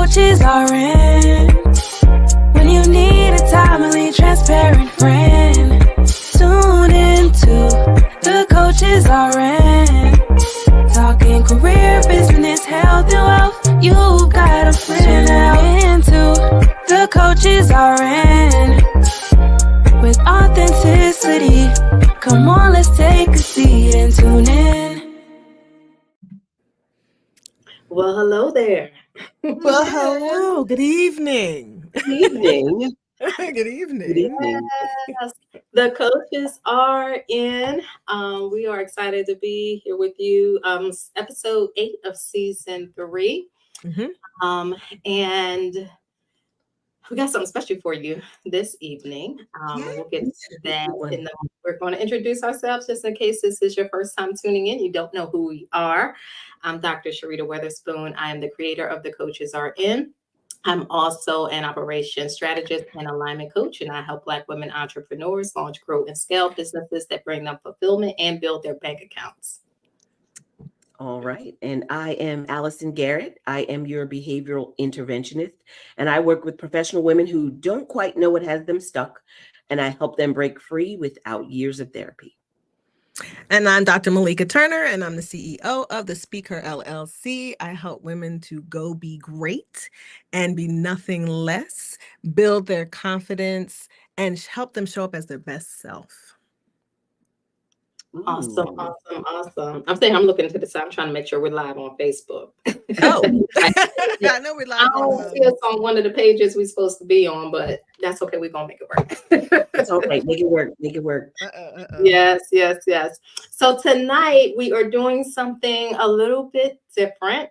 coaches are in. When you need a timely, transparent friend, tune into the coaches are in. Talking career, business, health, and wealth. You got a friend now. Into the coaches are in. With authenticity, come on, let's take a seat and tune in. Well, hello there. Well, hello. Good evening. Good evening. Good evening. Good evening. Yes, the coaches are in. We are excited to be here with you. Episode 8 of season 3. And we got something special for you this evening. We'll get to that. And we're going to introduce ourselves just in case this is your first time tuning in. You don't know who we are. I'm Dr. Sharita Weatherspoon. I am the creator of The Coaches Are In. I'm also an operations strategist and alignment coach, and I help Black women entrepreneurs launch, grow, and scale businesses that bring them fulfillment and build their bank accounts. All right. And I am Allison Garrett. I am your behavioral interventionist, and I work with professional women who don't quite know what has them stuck, and I help them break free without years of therapy. And I'm Dr. Malika Turner, and I'm the CEO of the Speaker LLC. I help women to go be great and be nothing less, build their confidence, and help them show up as their best self. Awesome. I'm saying I'm looking to the side. I'm trying to make sure we're live on Facebook. Oh, I know we're live. I don't see us on one of the pages we're supposed to be on, but that's okay. We're gonna make it work. It's okay. Make it work. Make it work. Yes. So tonight we are doing something a little bit different.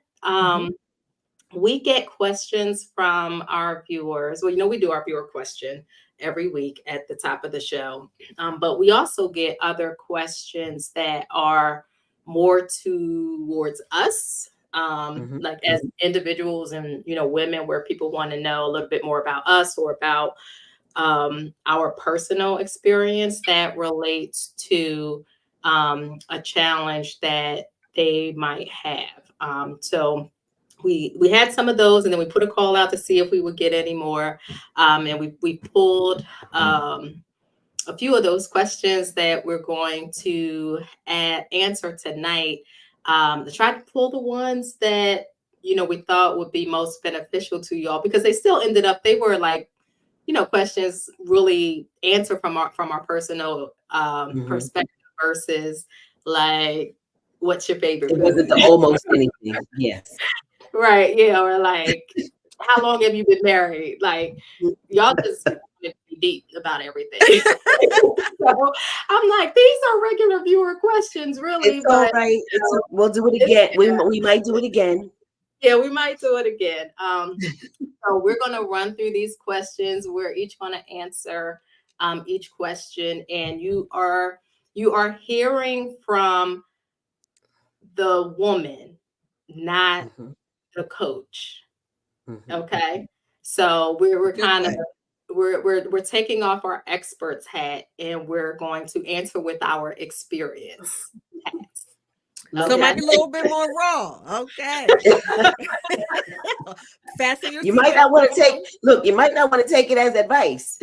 We get questions from our viewers. Well, we do our viewer question every week at the top of the show. But we also get other questions that are more towards us, like as individuals and, women, where people want to know a little bit more about us or about our personal experience that relates to a challenge that they might have. So we had some of those, and then we put a call out to see if we would get any more. And we pulled a few of those questions that we're going to answer tonight. To try to pull the ones that, we thought would be most beneficial to y'all, because they still ended up, they were like, questions really answer from our personal perspective versus like, what's your favorite It food? wasn't the almost anything. Yes. Right. Yeah. Or like, how long have you been married? Like, y'all just be deep about everything. So I'm like, these are regular viewer questions, really. It's all right. We'll do it again. We might do it again. Yeah, we might do it again. So we're going to run through these questions. We're each going to answer each question, and you are hearing from the woman, not the coach. Okay, so we're kind of we're taking off our expert's hat, and we're going to answer with our experience hats. So it might be a little bit more raw. Okay. Fasten your You might not want to take it as advice.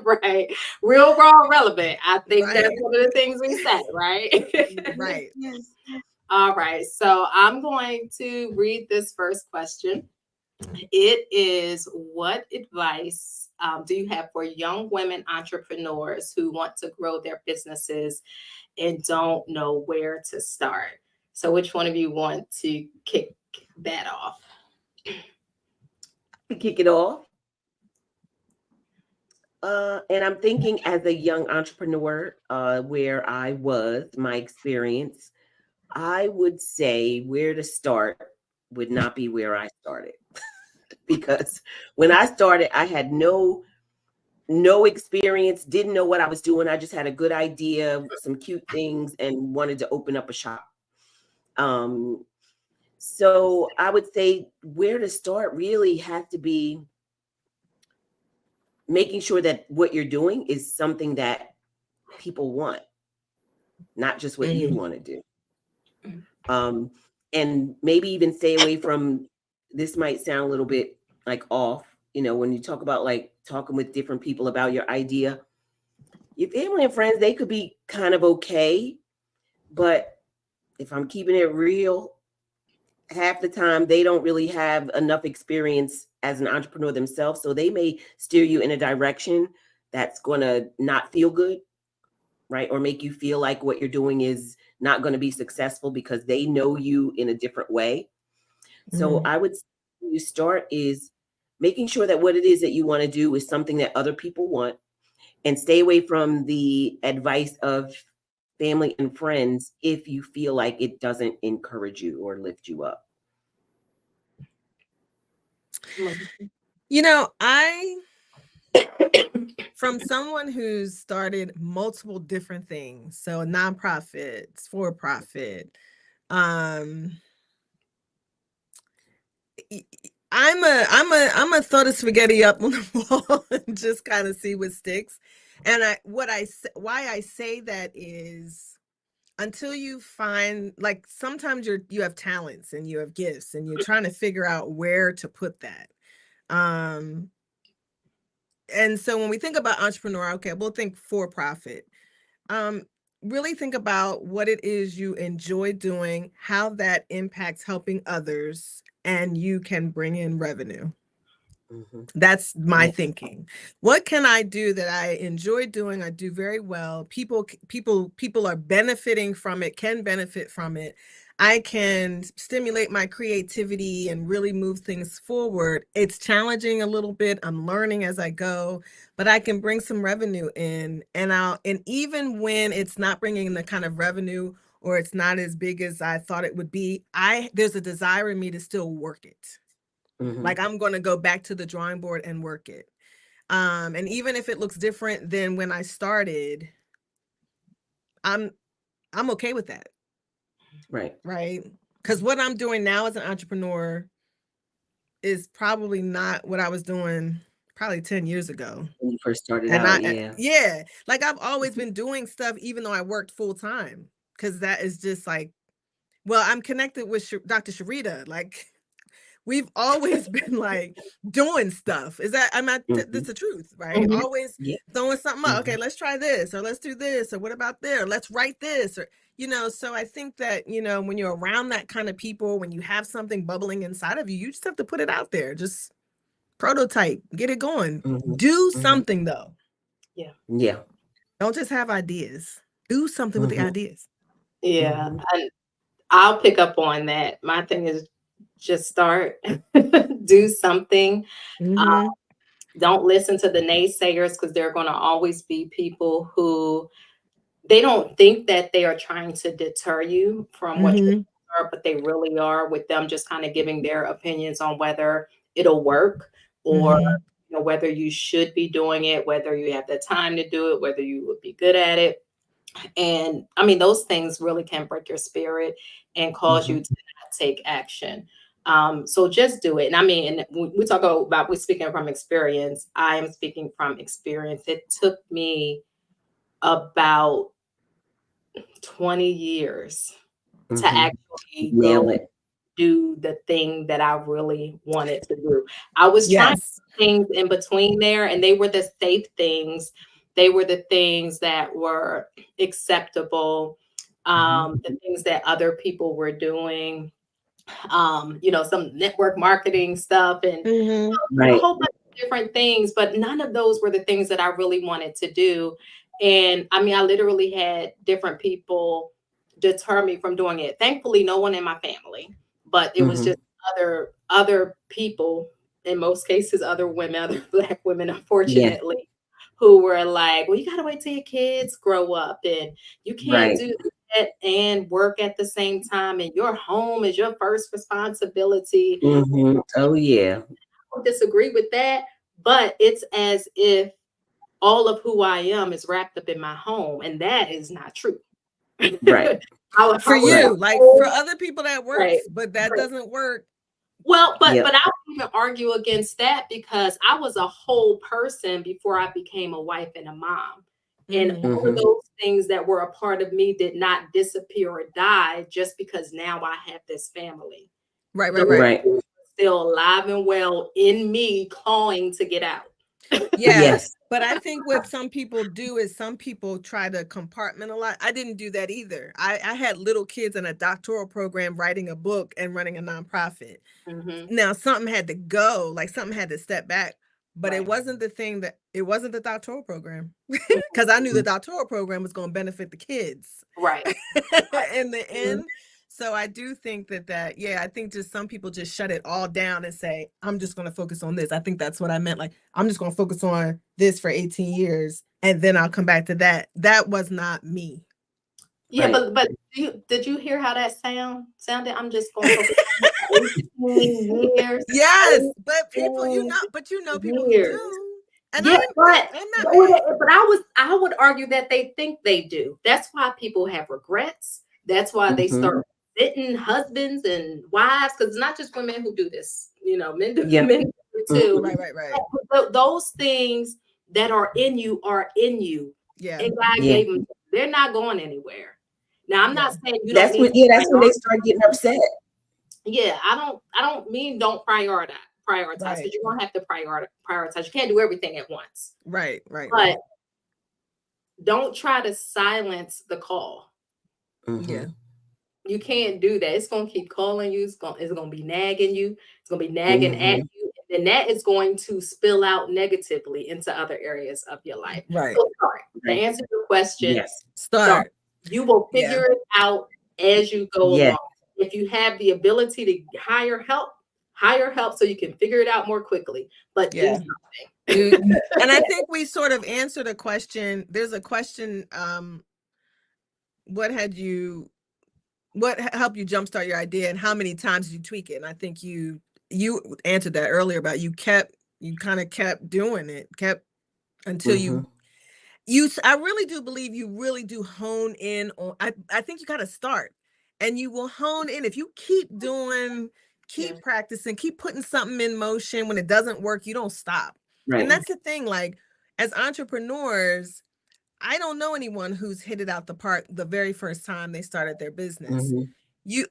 Right. Real, raw, relevant. I think that's one of the things we said, right? Right. Yes. All right. So I'm going to read this first question. It is, what advice do you have for young women entrepreneurs who want to grow their businesses and don't know where to start? So which one of you want to kick that off? Kick it off. And I'm thinking, as a young entrepreneur, where I was, my experience, I would say where to start would not be where I started. Because when I started, I had no experience, didn't know what I was doing. I just had a good idea, some cute things, and wanted to open up a shop. So I would say where to start really has to be making sure that what you're doing is something that people want, not just what you want to do. And maybe even stay away from this might sound a little bit like off, when you talk about like talking with different people about your idea, your family and friends, they could be kind of okay. But if I'm keeping it real, half the time they don't really have enough experience as an entrepreneur themselves. So they may steer you in a direction that's going to not feel good, right? Or make you feel like what you're doing is not going to be successful because they know you in a different way. So I would say you start is making sure that what it is that you want to do is something that other people want, and stay away from the advice of family and friends if you feel like it doesn't encourage you or lift you up. I from someone who's started multiple different things, so nonprofits, for profit, I'm a throw the spaghetti up on the wall and just kind of see what sticks. And why I say that is, until you find, like, sometimes you have talents and you have gifts and you're trying to figure out where to put that. And so when we think about entrepreneur, okay, we'll think for profit. Really think about what it is you enjoy doing, how that impacts helping others, and you can bring in revenue. That's my thinking. What can I do that I enjoy doing? I do very well. People are benefiting from it, can benefit from it. I can stimulate my creativity and really move things forward. It's challenging a little bit. I'm learning as I go, but I can bring some revenue in, and even when it's not bringing in the kind of revenue, or it's not as big as I thought it would be, there's a desire in me to still work it. Like, I'm going to go back to the drawing board and work it. And even if it looks different than when I started, I'm okay with that. Right. Because what I'm doing now as an entrepreneur is probably not what I was doing probably 10 years ago. When you first started out, yeah. Like, I've always been doing stuff, even though I worked full time, because that is just like, well, I'm connected with Dr. Sharita. Like, we've always been like doing stuff. That's the truth, right? Always throwing something up. Okay, let's try this, or let's do this, or what about there? Let's write this, or, so I think that, when you're around that kind of people, when you have something bubbling inside of you, you just have to put it out there. Just prototype, get it going. Do something though. Yeah. Don't just have ideas. Do something with the ideas. Yeah. And I'll pick up on that. My thing is just start, do something. Don't listen to the naysayers, because there are going to always be people who they don't think that they are trying to deter you from what you are, but they really are, with them just kind of giving their opinions on whether it'll work, or whether you should be doing it, whether you have the time to do it, whether you would be good at it. And I mean, those things really can break your spirit and cause you to not take action. So just do it. And I mean, and we talk about, we're speaking from experience. I am speaking from experience. It took me about 20 years to actually nail it. Do the thing that I really wanted to do. I was trying things in between there, and they were the safe things. They were the things that were acceptable, the things that other people were doing, some network marketing stuff, and a whole bunch of different things, but none of those were the things that I really wanted to do. And I mean, I literally had different people deter me from doing it. Thankfully, no one in my family, but it was just other people, in most cases, other women, other Black women, unfortunately, who were like, well, you got to wait till your kids grow up, and you can't do that and work at the same time, and your home is your first responsibility. Oh, yeah. I don't disagree with that, but it's as if all of who I am is wrapped up in my home, and that is not true. Right. For you, like, for other people that works, but that doesn't work. Well, but I don't even argue against that, because I was a whole person before I became a wife and a mom. And all of those things that were a part of me did not disappear or die just because now I have this family. Right. still alive and well in me, clawing to get out. Yeah. Yes. But I think what some people do is some people try to compartmentalize. I didn't do that either. I had little kids in a doctoral program writing a book and running a nonprofit. Mm-hmm. Now something had to go, like something had to step back, but it Right. wasn't it wasn't the doctoral program because I knew the doctoral program was going to benefit the kids Right. in the Mhm. end. So I do think that, yeah, I think just some people just shut it all down and say, I'm just going to focus on this. I think that's what I meant. Like, I'm just going to focus on this for 18 years and then I'll come back to that. That was not me. Yeah, Right. but did you hear how that sounded? I'm just gonna focus on 18 years. Yes, but people, 18 people who years. do. And Yeah, but I'm not but I would argue that they think they do. That's why people have regrets. That's why they Mhm. start hitting husbands and wives, because it's not just women who do this. Men do Yeah. men do it too. right. Those things that are in you, Yeah. and God Yeah. gave them. They're not going anywhere. Now, I'm Yeah. not saying you don't need to That's when they prioritize. start getting upset. Yeah, I don't mean don't prioritize, Right. because you're gonna have to prioritize. You can't do everything at once. Right. But don't try to silence the call. Mhm. Yeah. You can't do that. It's gonna keep calling you. It's gonna be nagging you. It's gonna be nagging at Mhm. you, and that is going to spill out negatively into other areas of your life. Right. So start. To Right. answer your question, Yes. Start. you will Yeah. figure it out as you go Yes. along. If you have the ability to hire help so you can figure it out more quickly. But do Yeah. something. And I think we sort of answered a question. There's a question, what helped you jumpstart your idea and how many times did you tweak it? And I think you answered that earlier about you kind of kept doing it, until Mhm. I really do believe you really do hone in on, I think you got to start and you will hone in if you keep Yeah. practicing, keep putting something in motion. When it doesn't work, you don't stop. And Right. that's the thing, like as entrepreneurs, I don't know anyone who's hit it out the park the very first time they started their business. Mhm.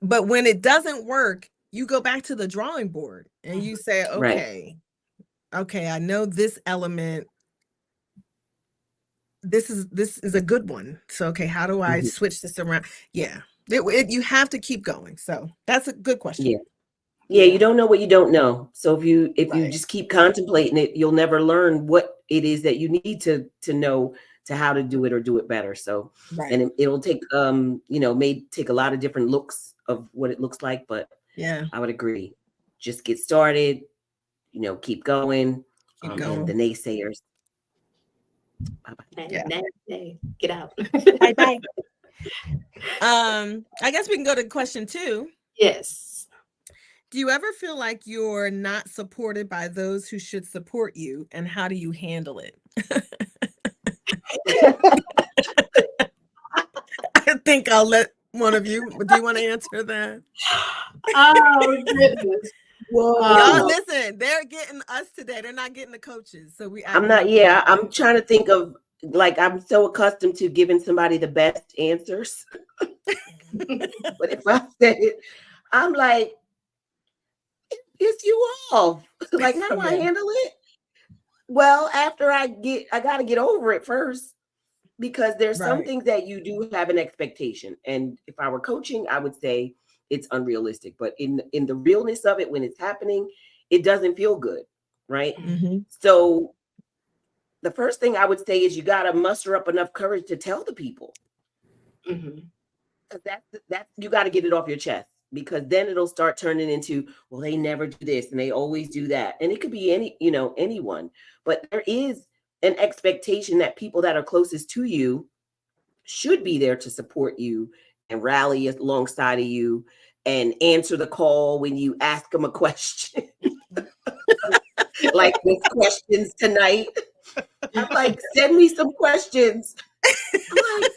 But when it doesn't work, you go back to the drawing board and you say, Right. okay, I know this element, this is a good one. So, okay, how do I Mhm. switch this around? Yeah, you have to keep going. So that's a good question. Yeah. Yeah, you don't know what you don't know. So if you Right. just keep contemplating it, you'll never learn what it is that you need to know to how to do it or do it better. So Right. and it'll take may take a lot of different looks of what it looks like, but Yeah, I would agree. Just get started, keep going. keep And going. the naysayers. Bye-bye. Yeah. Get out. Bye. I guess we can go to question 2. Yes. Do you ever feel like you're not supported by those who should support you, and how do you handle it? I think I'll let one of you. Do you want to answer that? Oh goodness. Y'all listen, they're getting us today. They're not getting the coaches. So I'm not, I'm trying to think of, like, I'm so accustomed to giving somebody the best answers. But if I said it, I'm like, it's you off. Like, how do I handle it? Well, after I got to get over it first, because there's some things that you do have an expectation. And if I were coaching, I would say it's unrealistic. But in the realness of it, when it's happening, it doesn't feel good, right? Mm-hmm. So the first thing I would say is you got to muster up enough courage to tell the people. Because that's you got to get it off your chest, because then it'll start turning into, well, they never do this and they always do that. And it could be anyone, but there is an expectation that people that are closest to you should be there to support you and rally alongside of you and answer the call when you ask them a question. Like with questions tonight. I'm like, send me some questions. I'm like,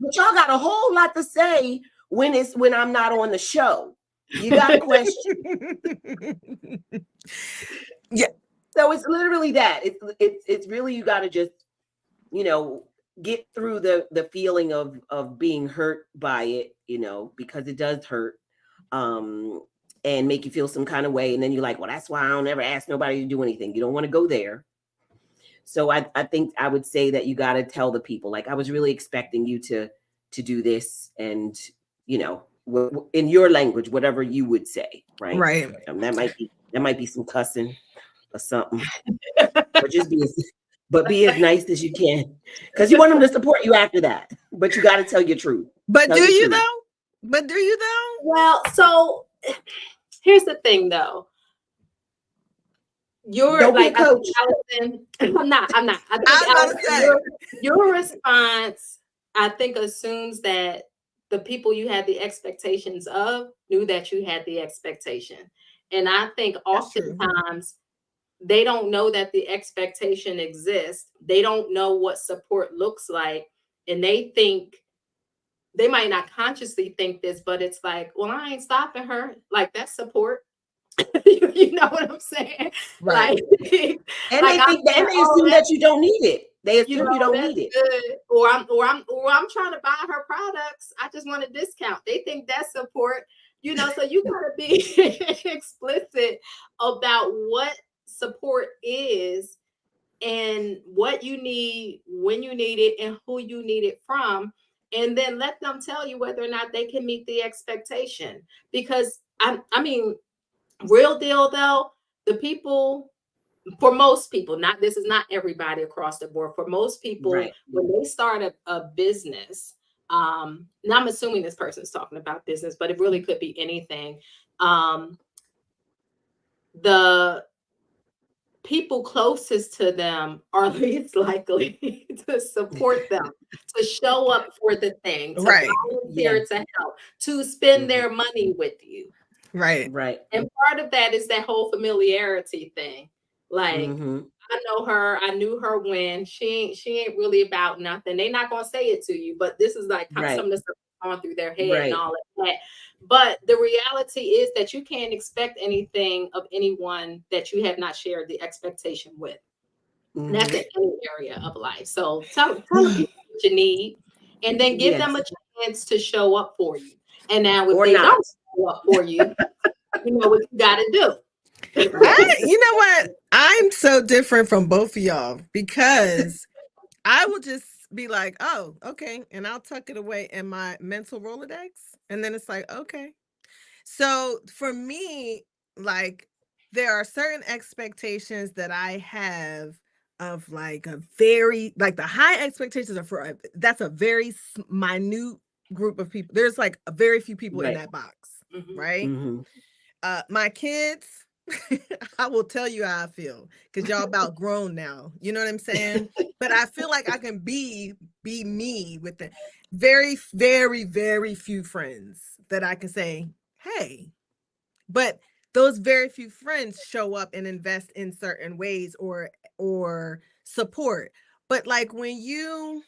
but y'all got a whole lot to say when I'm not on the show. You got a question. Yeah. So it's literally that. It's really, you got to just, get through the feeling of being hurt by it, because it does hurt. and make you feel some kind of way. And then you're like, well, that's why I don't ever ask nobody to do anything. You don't want to go there. So I think I would say that you got to tell the people, like, I was really expecting you to do this, and, you know, in your language, whatever you would say, right? Right. That might be some cussing or something, but just be as nice as you can, because you want them to support you after that. But you got to tell your truth. But do you though? But do you though? Well, so here's the thing, though. You're like, coach. I'm not. I think your response, I think, assumes that the people you had the expectations of knew that you had the expectation. And I think oftentimes they don't know that the expectation exists. They don't know what support looks like. And they think, they might not consciously think this, but it's like, well, I ain't stopping her. Like, that's support. You know what I'm saying? Right. Like, and they assume that you don't need it. They assume you don't need it. Good. Or I'm trying to buy her products. I just want a discount. They think that's support. You know, so you gotta be explicit about what support is and what you need, when you need it, and who you need it from. And then let them tell you whether or not they can meet the expectation. Because I mean, real deal though, the people, for most people, this is not everybody across the board. For most people, right, when they start a business, now I'm assuming this person's talking about business, but it really could be anything. The people closest to them are least likely to support them, to show up for the thing, to volunteer to help, to spend their money with you. Right. And part of that is that whole familiarity thing. Like, I know her, I knew her when she ain't really about nothing. They're not gonna say it to you, but this is like some of the stuff going through their head and all of that. But the reality is that you can't expect anything of anyone that you have not shared the expectation with. And that's in any area of life. So tell them what you need, and then give them a chance to show up for you. And now if they don't show up for you, you know what you gotta do. You know what? I'm so different from both of y'all, because I will just be like, oh, okay. And I'll tuck it away in my mental Rolodex. And then it's like, okay. So for me, like, there are certain expectations that I have of like a very, like, the high expectations are for, that's a very minute group of people. There's like a very few people in that box, right? My kids, I will tell you how I feel, because y'all about grown now. You know what I'm saying? But I feel like I can be me with the very, very, very few friends that I can say, hey. But those very few friends show up and invest in certain ways or support. But like when you,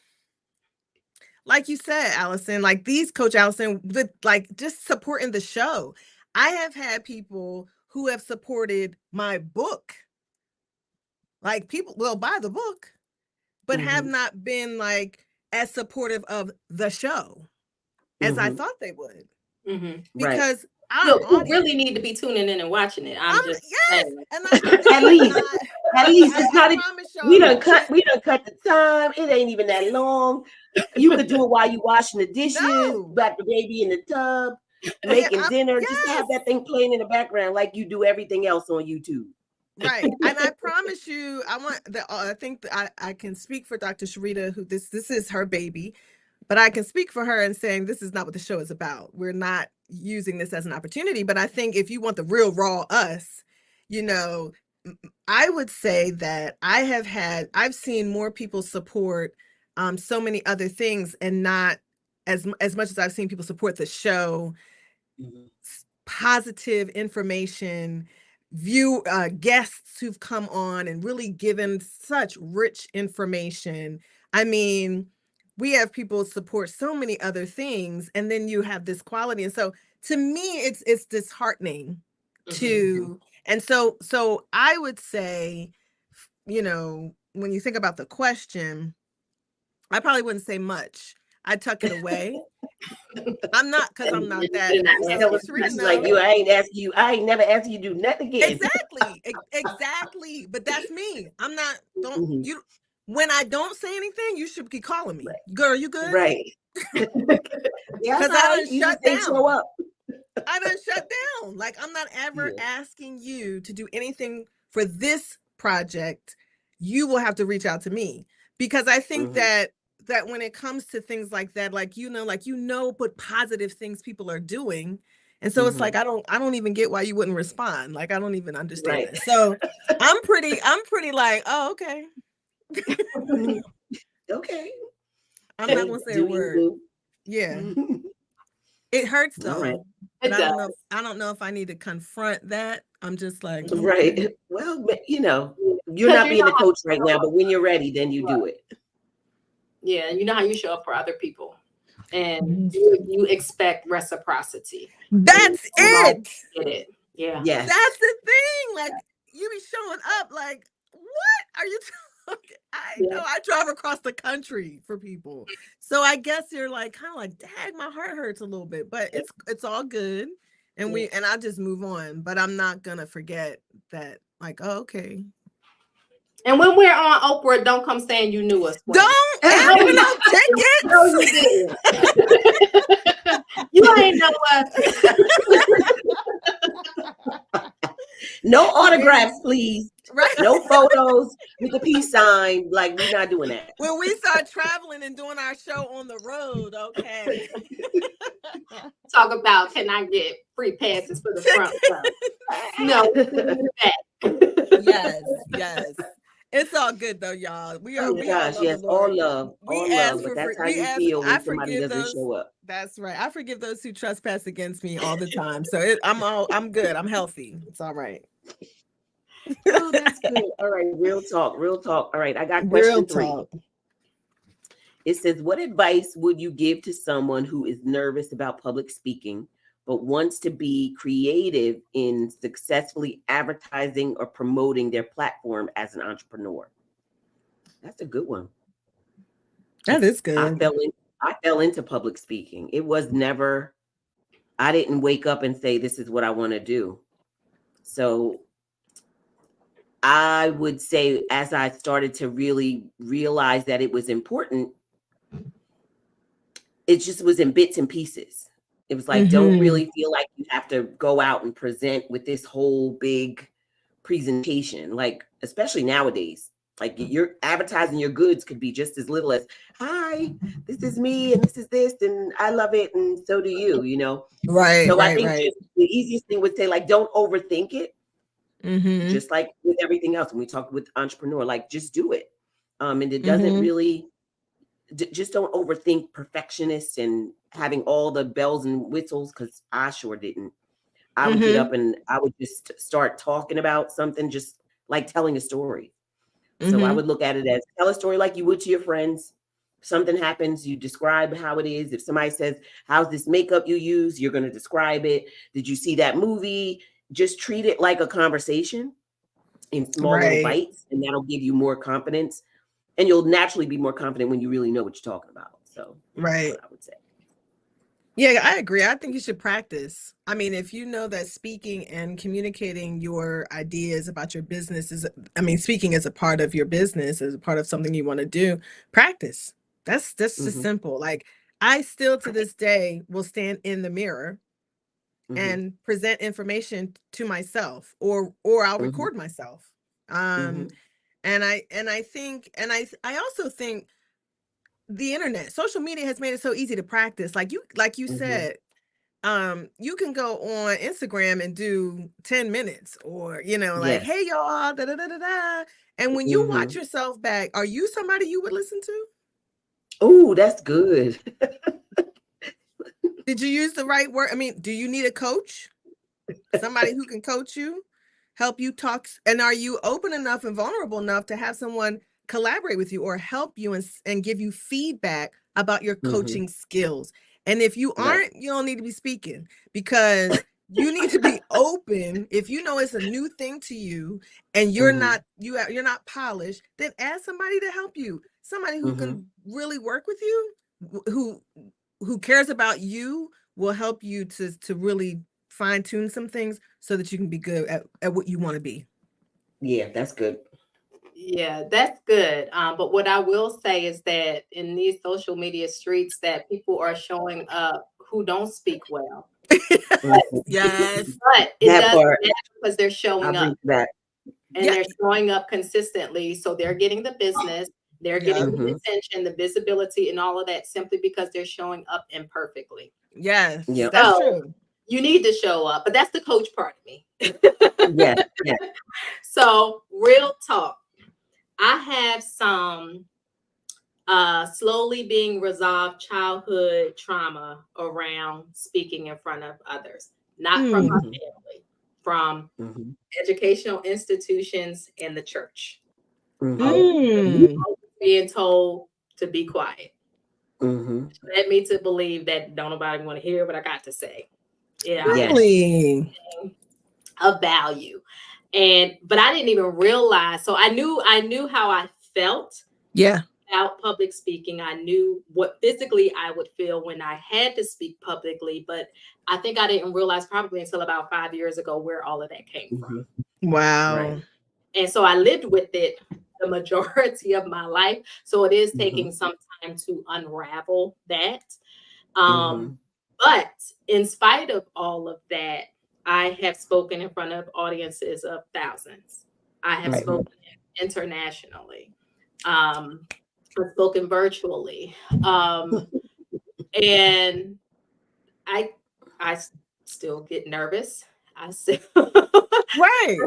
like you said, Allison, like these Coach Allison, with like just supporting the show. I have had people who have supported my book. Like, people will buy the book, but have not been like as supportive of the show as I thought they would. Because you really need to be tuning in and watching it. I'm just saying. And at least it's not. We done cut the time. It ain't even that long. You could do it while you washing the dishes, got the baby in the tub, making dinner. Just have that thing playing in the background like you do everything else on YouTube. Right. And I promise you, I think I can speak for Dr. Sharita, who this is her baby, but I can speak for her in saying this is not what the show is about. We're not using this as an opportunity. But I think if you want the real raw us, you know, I would say that I've seen more people support so many other things, and not as much as I've seen people support the show. Positive information, guests who've come on and really given such rich information. I mean, we have people support so many other things, and then you have this quality. And so to me, it's disheartening to, and so I would say, you know, when you think about the question, I probably wouldn't say much. I'd tuck it away I'm not, because I'm not that. You're not So asking. Sharita She's like, knows. I ain't never asked you to do nothing again. Exactly. But that's me. I'm not. Don't Mhm. you? When I don't say anything, you should be calling me. Girl, you good? Right. Yeah, Because I right. done You shut just ain't down. show up. I done shut down. Like, I'm not ever Yeah. asking you to do anything for this project. You will have to reach out to me, because I think Mhm. that when it comes to things like that, like, what positive things people are doing. And so it's like, Mhm. I don't even get why you wouldn't respond. Like, I don't even understand Right. that. So I'm pretty like, oh, okay. Okay. I'm not gonna say a Do you word. do? Yeah. It hurts All right. though. But It I does. don't know if I need to confront that. I'm just like, Right. okay. Well, you're Because not you being know a how coach right now, but when you're ready, then you Right. do it. Yeah, you know how you show up for other people, and Mhm. you expect reciprocity. That's Like, it. get it? Yeah. Yes. That's the thing. Like, you be showing up like, what are you talking? I Yeah. know I drive across the country for people. So I guess you're like kind of like, dang, my heart hurts a little bit, but it's all good. And Yeah. I just move on. But I'm not gonna forget that, like, oh, okay. And when we're on Oprah, don't come saying you knew us. Queen. Don't No, ask for you, no no, tickets. you didn't. You ain't know us. No autographs, please. Right. No photos with a peace sign. Like, we're not doing that. When we start traveling and doing our show on the road, okay. Talk about, can I get free passes for the front row? No, we didn't do that. Yes. It's all good though, y'all. We Oh my all gosh, love the yes, all Lord. love, We all ask love. for But that's how we you ask. feel I when somebody forgive doesn't those. show up. That's right. I forgive those who trespass against me all the time. So I'm good. I'm healthy. It's all right. Oh, that's good. All right, real talk, real talk. All right, I got Real question 3. talk. It says, what advice would you give to someone who is nervous about public speaking, but wants to be creative in successfully advertising or promoting their platform as an entrepreneur? That's a good one. That is I good. fell into public speaking. It was never, I didn't wake up and say, this is what I want to do. So I would say, as I started to really realize that it was important, it just was in bits and pieces. It was like, don't really feel like you have to go out and present with this whole big presentation. Like, especially nowadays, like you're advertising your goods could be just as little as, hi, this is me and this is this and I love it and so do you. Right. So I Right. think Right. just the easiest thing would say, like, don't overthink it. Mm-hmm. Just like with everything else when we talk with entrepreneur, like just do it. And it doesn't Mm-hmm. really, just don't overthink perfectionist and having all the bells and whistles, because I sure didn't. I would get Mm-hmm. up and I would just start talking about something, just like telling a story. So I Mm-hmm. would look at it as, tell a story like you would to your friends. Something happens, you describe how it is. If somebody says, how's this makeup you use? You're going to describe it. Did you see that movie? Just treat it like a conversation in small little Right. bites, and that'll give you more confidence. And you'll naturally be more confident when you really know what you're talking about. So that's Right. what I would say. Yeah, I agree. I think you should practice. I mean, if you know that speaking and communicating your ideas about your business speaking as a part of your business, as a part of something you want to do, practice. That's just Mm-hmm. simple. Like, I still to this day will stand in the mirror Mm-hmm. and present information to myself, or I'll Mm-hmm. record myself. Mm-hmm. And I think, and I also think the internet, social media has made it so easy to practice. Like you Mm-hmm. said, you can go on Instagram and do 10 minutes, or like, Yes. hey y'all, da da da da da. And when you watch Mm-hmm. yourself back, are you somebody you would listen to? Oh, that's good. Did you use the right word? I mean, do you need a coach? Somebody who can coach you, help you talk, and are you open enough and vulnerable enough to have someone collaborate with you or help you and give you feedback about your Mm-hmm. coaching skills? And if you Right. aren't, you don't need to be speaking, because you need to be open. If you know it's a new thing to you and you're Mm-hmm. you're not polished, then ask somebody to help you. Somebody who Mm-hmm. can really work with you, who who cares about you will help you to really fine tune some things so that you can be good at what you want to be. Yeah, that's good. Yeah, that's good. But what I will say is that in these social media streets, that people are showing up who don't speak well. Yes. But it That doesn't part, matter because they're I'll showing bring up that. and Yeah. they're showing up consistently. So they're getting the business, they're Yeah. getting the attention, the visibility, and all of that simply because they're showing up imperfectly. Yes. Yeah. That's So true. you need to show up, but that's the coach part of me. Yes. Yes. So, real talk. I have some slowly being resolved childhood trauma around speaking in front of others, not from my Mm. family, from Mhm. educational institutions and the church. Always Mm. being told to be quiet. Mhm. Led me to believe that don't nobody want to hear what I got to say. Yeah, I'm Yes. Really? of value. But I didn't even realize. So I knew how I felt Yeah. about public speaking. I knew what physically I would feel when I had to speak publicly, but I think I didn't realize probably until about 5 years ago where all of that came from. Mhm. Wow. Right. And so I lived with it the majority of my life. So it is taking Mhm. some time to unravel that. Um, Mhm. but in spite of all of that, I have spoken in front of audiences of thousands. I have Right. spoken internationally. I've spoken virtually. And I I still get nervous. I still Right.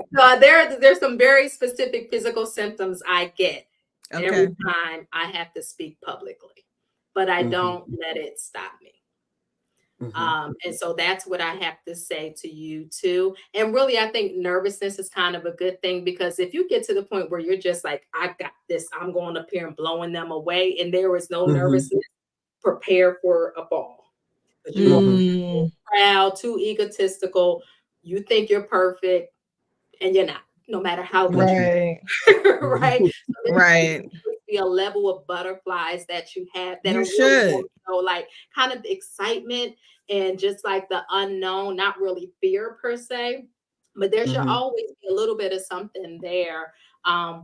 there's some very specific physical symptoms I get every Okay. time I have to speak publicly, but I Mhm. don't let it stop me. Mhm. And so that's what I have to say to you too. And really, I think nervousness is kind of a good thing because if you get to the point where you're just like, I got this, I'm going up here and blowing them away, and there is no Mhm. nervousness, prepare for a fall. Because you're Mhm. Mm. proud, too egotistical, you think you're perfect, and you're not, no matter how good you Right. are, right? So there Right. should be a level of butterflies that you have that You are really, should. like kind of excitement and just like the unknown, not really fear per se, but there should Mhm. always be a little bit of something there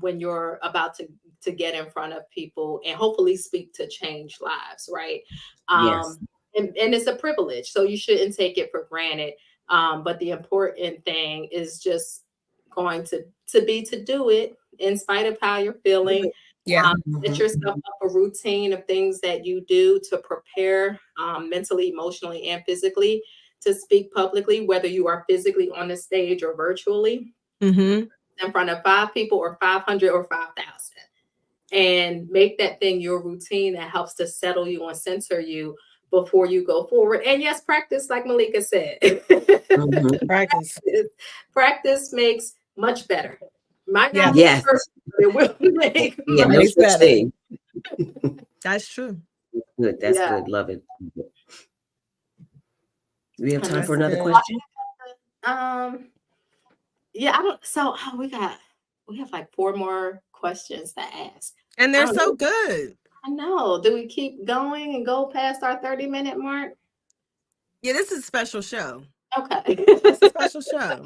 when you're about to get in front of people and hopefully speak to change lives, right? Yes. And it's a privilege, so you shouldn't take it for granted. But the important thing is just going to do it in spite of how you're feeling. Yeah. Set Mhm. yourself up a routine of things that you do to prepare mentally, emotionally, and physically to speak publicly, whether you are physically on the stage or virtually Mm-hmm. in front of 5 people or 500 or 5,000. And make that thing your routine that helps to settle you and center you before you go forward. And yes, practice, like Malika said. Mhm. Practice. Practice makes much better. Might Yeah. not make Yes. perfect, but it will make Yeah, much no Makes such better. thing. That's true. Good. That's yeah. good. Love it. Do we have And time let's for That's another good. question? um yeah, I don't so we have like 4 more questions to ask. And I they're don't so know. good. I know. Do we keep going and go past our 30-minute mark? Yeah, this is a special show. Okay. It's a special show.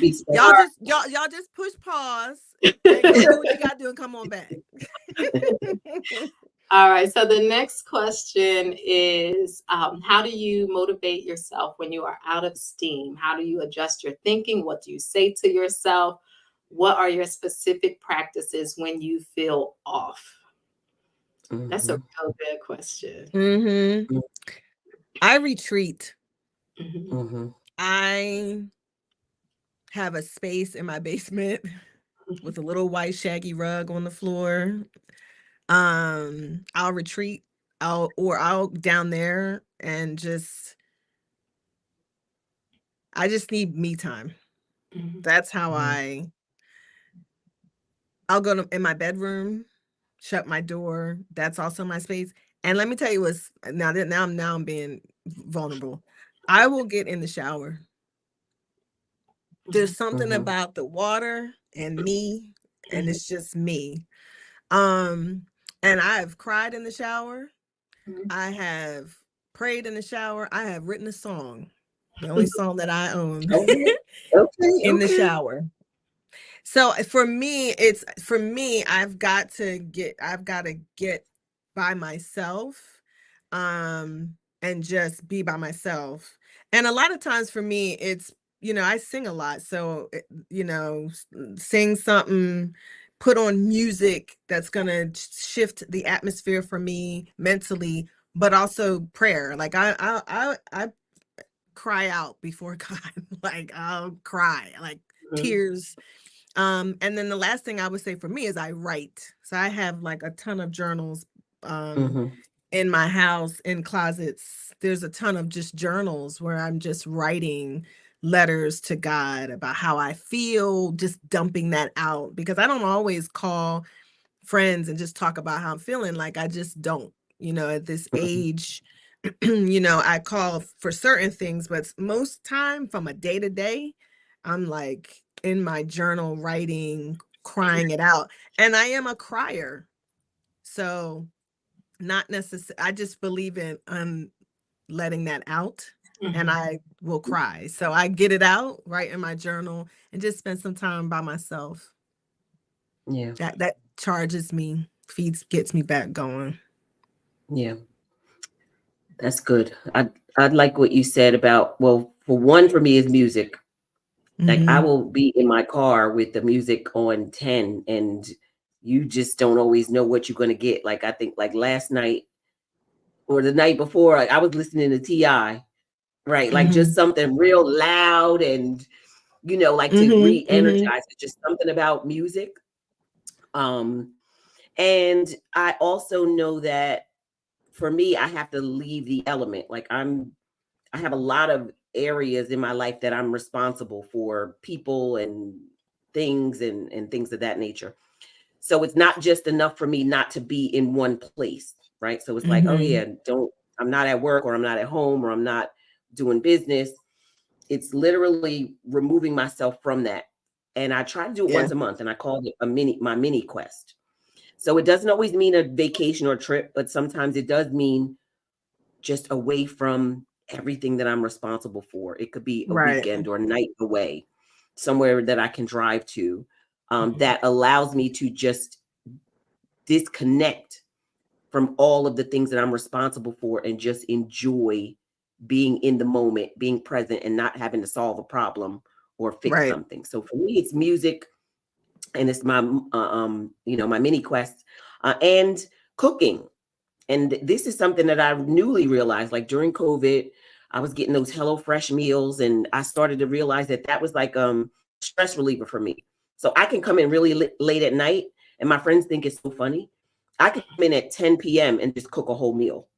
Be special. Y'all just push pause and go do what you gotta do and come on back. All right. So the next question is how do you motivate yourself when you are out of steam? How do you adjust your thinking? What do you say to yourself? What are your specific practices when you feel off? That's a Mhm. real good question. Mm-hmm. I retreat. Mhm. Mhm. I have a space in my basement with a little white shaggy rug on the floor. I'll retreat. I'll down there and I just need me time. Mhm. That's how Mhm. I'll go in my bedroom, shut my door. That's also my space. And let me tell you what's now I'm being vulnerable. I will get in the shower. There's something Mhm. about the water and me, and it's just me. Um, and I've cried in the shower. Mhm. I have prayed in the shower. I have written a song, the only song that I own Okay. Okay. in the Okay. shower. So for me, I've got to get by myself, and just be by myself. And a lot of times for me, it's, I sing a lot. So, sing something, put on music that's going to shift the atmosphere for me mentally, but also prayer. Like I cry out before God. Like I'll cry, like Mhm. tears. And then the last thing I would say for me is I write. So I have like a ton of journals Mhm. in my house, in closets. There's a ton of just journals where I'm just writing letters to God about how I feel, just dumping that out, because I don't always call friends and just talk about how I'm feeling. Like I just don't, at this Mhm. age, I call for certain things, but most time from a day to day, I'm like in my journal writing, crying it out. And I am a crier. So not necessarily, I just believe in letting that out, and Mhm. I will cry. So I get it out, write in my journal, and just spend some time by myself. Yeah. That charges me, gets me back going. Yeah. That's good. I'd like what you said about, well, for one, for me is music. Like I Hmm. will be in my car with the music on 10, and you just don't always know what you're going to get. Like I think like last night or the night before, I was listening to Ti, right? Like just Hmm. something real loud and like to Hmm. Hmm. re-energize. It's just something about music. Um, and I also know that for me, I have to leave the element. Like I have a lot of areas in my life that I'm responsible for, people and things and things of that nature. So it's not just enough for me not to be in one place, right? So it's like, oh Hmm. yeah, I'm not at work, or I'm not at home, or I'm not doing business. It's literally removing myself from that. And I try to do it Yeah. once a month, and I call it my mini quest. So it doesn't always mean a vacation or trip, but sometimes it does mean just away from everything that I'm responsible for. It could be a Right. weekend or a night away, somewhere that I can drive to, Mhm. that allows me to just disconnect from all of the things that I'm responsible for and just enjoy being in the moment, being present, and not having to solve a problem or fix Right. something. So for me, it's music, and it's my my mini quest, and cooking. And this is something that I newly realized, like during COVID, I was getting those HelloFresh meals, and I started to realize that that was like stress reliever for me. So I can come in really late at night, and my friends think it's so funny. I can come in at 10 p.m. and just cook a whole meal.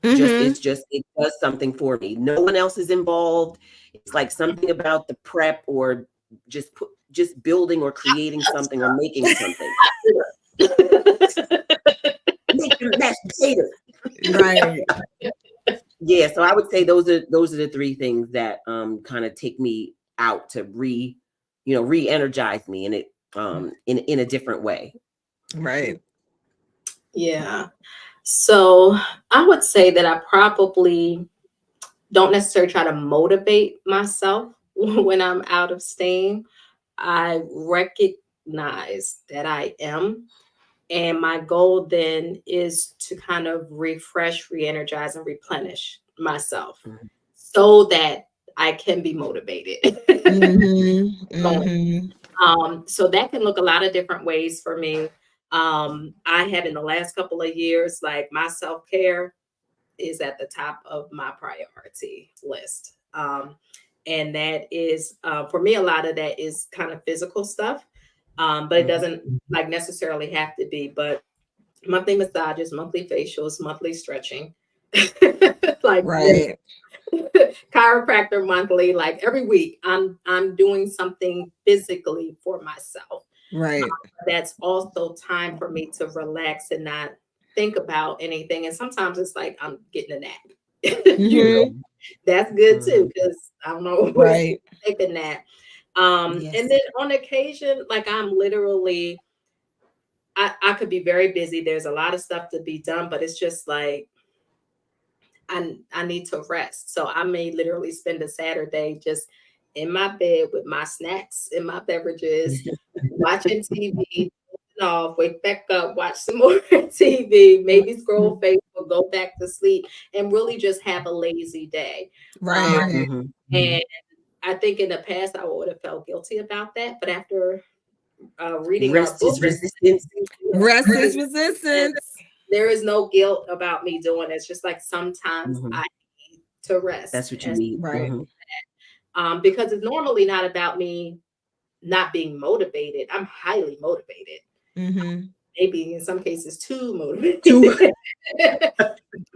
Hmm. It does something for me. No one else is involved. It's like something about the prep, or just building or creating something or making something. Making mashed potatoes. Right. Yeah, so I would say those are the three things that kind of take me out to re-energize me, and it in a different way. Right. Yeah. So I would say that I probably don't necessarily try to motivate myself when I'm out of steam. I recognize that I am. And my goal then is to kind of refresh, re energize, and replenish myself Mhm. so that I can be motivated. Hmm. But, Hmm. so that can look a lot of different ways for me. I have in the last couple of years, like my self care is at the top of my priority list. And that is, for me, a lot of that is kind of physical stuff, but it Mhm. doesn't like necessarily have to be. But monthly massages, monthly facials, monthly stretching, like Right. chiropractor monthly, like every week I'm doing something physically for myself. Right. That's also time for me to relax and not think about anything. And sometimes it's like I'm getting a nap. Hmm. That's good too, Mhm. because I don't always Right. take a nap. And Yes. then on occasion, like I'm literally I could be very busy. There's a lot of stuff to be done, but it's just like I need to rest. So I may literally spend a Saturday just in my bed with my snacks and my beverages, watching TV, off, wake back up, watch some more TV, maybe scroll Facebook, go back to sleep, and really just have a lazy day. Right. And I think in the past I would have felt guilty about that, but after reading our Rest book, is resistance. Rest is resistance. there is no guilt about me doing it. It's just like sometimes I need to rest. That's what you need. Right. Because it's normally not about me not being motivated. I'm highly motivated. Maybe in some cases too motivated.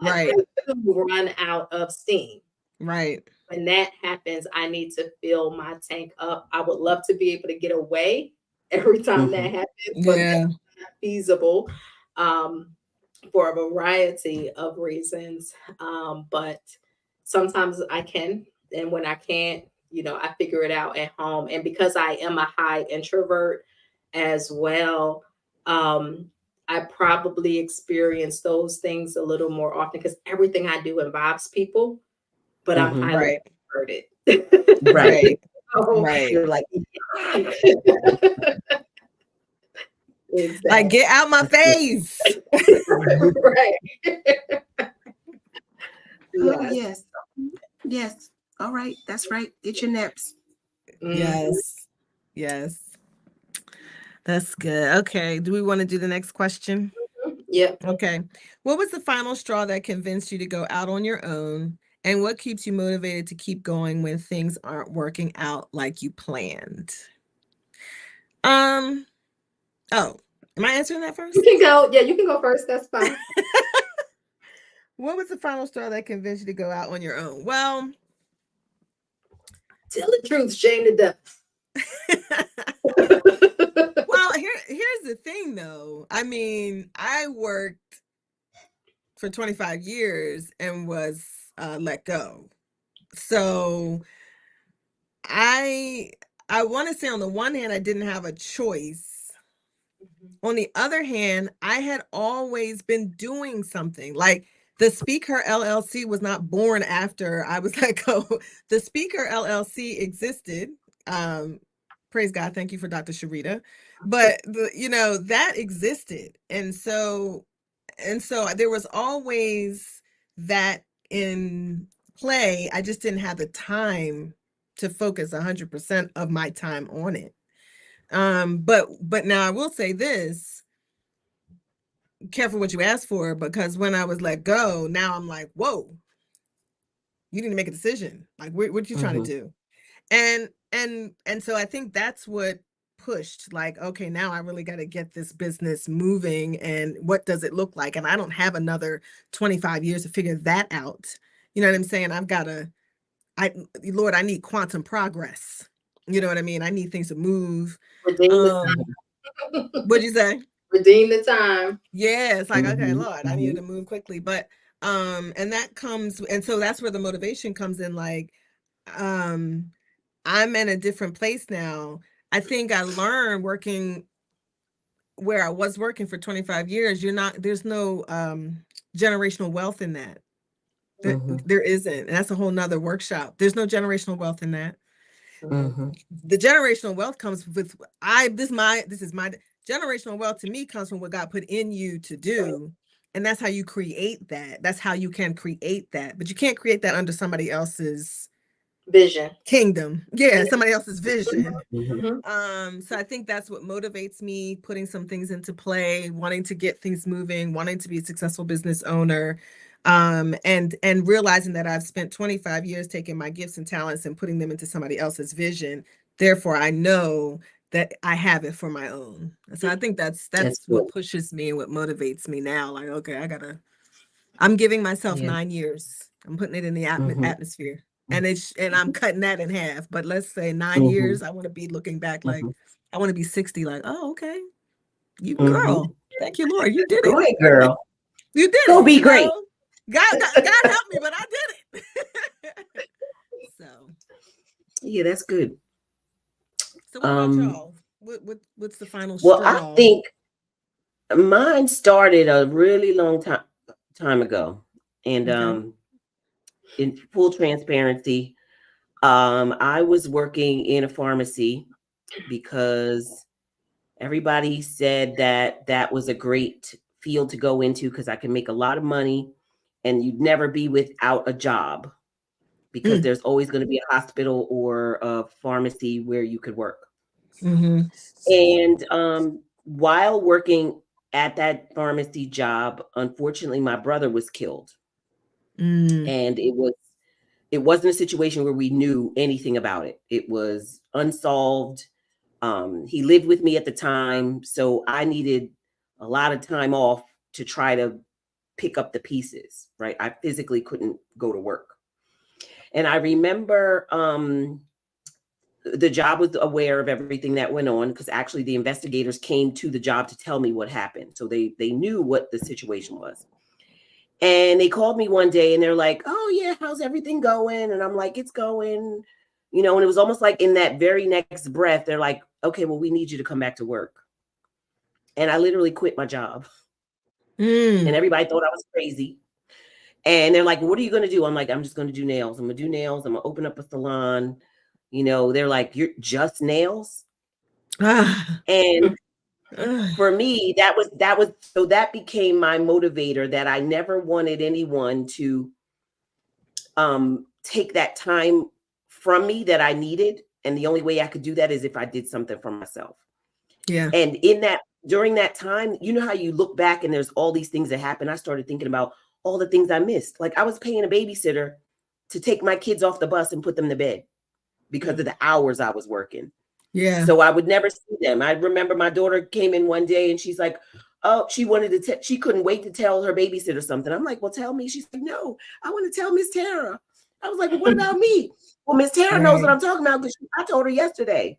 Right. To run out of steam. Right. When that happens, I need to fill my tank up. I would love to be able to get away every time that happens, but that's not feasible for a variety of reasons. But sometimes I can, and when I can't, I figure it out at home. And because I am a high introvert as well, I probably experience those things a little more often because everything I do involves people, but I'm highly introverted. Right. So, Right. You're like, exactly. Like, get out my face. Right. oh, yes. Yes. All right. That's right. Get your naps. Yes. Yes. That's good. Okay. Do we want to do the next question? Yep. Okay. What was the final straw that convinced you to go out on your own? And what keeps you motivated to keep going when things aren't working out like you planned? Oh, am I answering that first? You can go. Yeah, you can go first. That's fine. What was the final straw that convinced you to go out on your own? Well, tell the truth, shame the devil. Well, here's the thing though. I mean, I worked for 25 years and was let go. So I want to say on the one hand, I didn't have a choice. On the other hand, I had always been doing something. Like the Speaker LLC was not born after I was let go. The Speaker LLC existed. Praise God. Thank you for Dr. Sharita. But that existed. And so there was always that in play. I just didn't have the time to focus 100% of my time on it. But now I will say this, careful what you ask for, because when I was let go, now I'm like, whoa, you need to make a decision. Like, what are you trying to do? And so I think that's what pushed, like, okay, now I really got to get this business moving. And what does it look like? And I don't have another 25 years to figure that out. You know what I'm saying? Lord, I need quantum progress. You know what I mean? I need things to move. Redeem the time. What'd you say? Redeem the time. Yeah, it's like, okay, Lord, I needed to move quickly. But and that comes, and so that's where the motivation comes in. Like, I'm in a different place now. I think I learned working where I was working for 25 years. There's no generational wealth in that. There isn't. And that's a whole nother workshop. There's no generational wealth in that. The generational wealth comes with this is my generational wealth to me comes from what God put in you to do. And that's how you create that. That's how you can create that. But you can't create that under somebody else's vision, kingdom. Yeah, somebody else's vision. So I think that's what motivates me, putting some things into play, wanting to get things moving, wanting to be a successful business owner. And realizing that I've spent 25 years taking my gifts and talents and putting them into somebody else's vision. Therefore, I know that I have it for my own. So I think that's what pushes me and what motivates me now. Like, okay, I'm giving myself 9 years. I'm putting it in the atmosphere. And I'm cutting that in half. But let's say 9 years, I want to be looking back like I want to be 60, like, oh, okay. You girl. Thank you, Lord. You did it. Go ahead, girl. You did Go it. be great. God help me, but I did it. So yeah, that's good. So what about y'all? What's the final straw? Well, I think mine started a really long time ago. And in full transparency, I was working in a pharmacy because everybody said that that was a great field to go into because I can make a lot of money and you'd never be without a job because there's always going to be a hospital or a pharmacy where you could work. Mm-hmm. And while working at that pharmacy job, unfortunately, my brother was killed. And it wasn't a situation where we knew anything about it. It was unsolved. He lived with me at the time, so I needed a lot of time off to try to pick up the pieces, right? I physically couldn't go to work. And I remember the job was aware of everything that went on because actually the investigators came to the job to tell me what happened. So they knew what the situation was. And they called me one day and they're like, "Oh yeah, how's everything going?" And I'm like, "It's going," and it was almost like in that very next breath, they're like, "Okay, well, we need you to come back to work." And I literally quit my job. And everybody thought I was crazy. And they're like, "What are you going to do?" I'm like, "I'm just going to do nails. I'm going to do nails. I'm going to open up a salon." They're like, "You're just nails?" And for me, that became my motivator, that I never wanted anyone to take that time from me that I needed. And the only way I could do that is if I did something for myself. Yeah. And during that time, you know how you look back and there's all these things that happen. I started thinking about all the things I missed. Like I was paying a babysitter to take my kids off the bus and put them to bed because of the hours I was working. Yeah. So I would never see them. I remember my daughter came in one day and she's like, "Oh, she wanted to, she couldn't wait to tell her babysitter something." I'm like, "Well, tell me." She's like, "No, I want to tell Miss Tara." I was like, "Well, what about me?" "Well, Miss Tara knows what I'm talking about because I told her yesterday."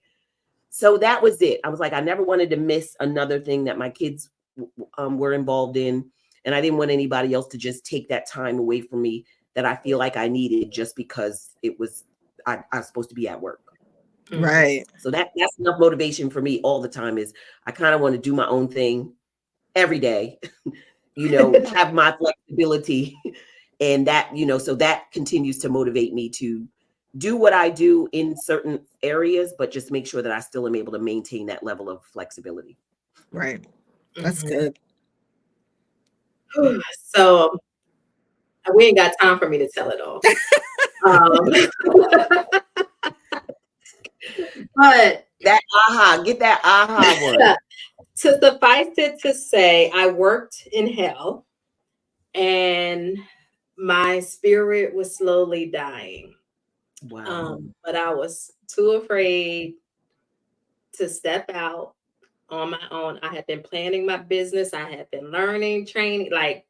So that was it. I was like, I never wanted to miss another thing that my kids were involved in. And I didn't want anybody else to just take that time away from me that I feel like I needed just because I was supposed to be at work. Right. So that's enough motivation for me all the time. Is I kind of want to do my own thing every day, have my flexibility, and that, so that continues to motivate me to do what I do in certain areas, but just make sure that I still am able to maintain that level of flexibility. Right. That's good. So we ain't got time for me to tell it all. But get that aha one. To suffice it to say, I worked in hell and my spirit was slowly dying. Wow. But I was too afraid to step out on my own. I had been planning my business. I had been learning, training. Like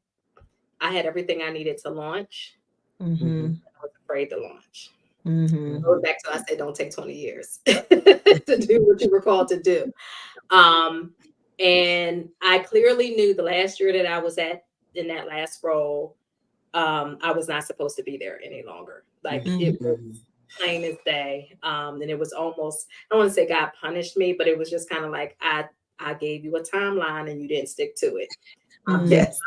I had everything I needed to launch. I was afraid to launch. Go back to I said, don't take 20 years to do what you were called to do. And I clearly knew the last year that I was in that last role, I was not supposed to be there any longer. Like it was plain as day. And it was almost, I don't want to say God punished me, but it was just kind of like I gave you a timeline and you didn't stick to it. Yes.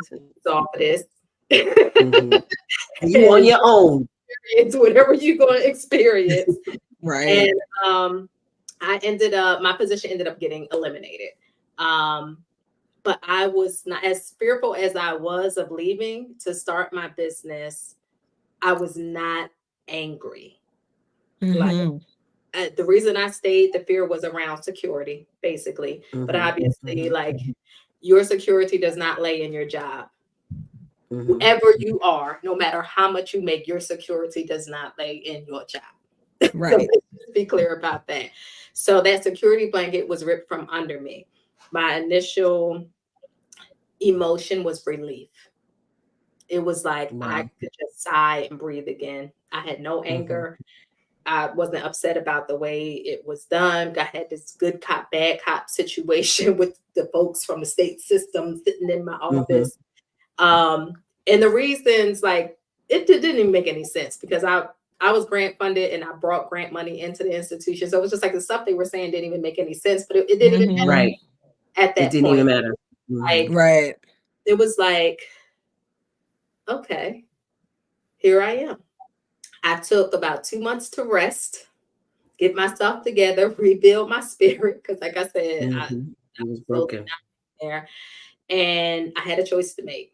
Off of this. You on your own. It's whatever you're going to experience. Right. And my position ended up getting eliminated. But I was not as fearful as I was of leaving to start my business. I was not angry. Like the reason I stayed, the fear was around security, basically. But obviously, like your security does not lay in your job. Whoever you are, no matter how much you make, your security does not lay in your job. Right. So let's be clear about that. So that security blanket was ripped from under me. My initial emotion was relief. It was like I could just sigh and breathe again. I had no anger. I wasn't upset about the way it was done. I had this good cop, bad cop situation with the folks from the state system sitting in my office. And the reasons, like, it didn't even make any sense because I was grant funded and I brought grant money into the institution. So it was just like the stuff they were saying didn't even make any sense, but it didn't even matter at that point. It didn't even matter. Like, right. It was like, okay, here I am. I took about 2 months to rest, get myself together, rebuild my spirit. Because like I said, I It was was broken. there. And I had a choice to make.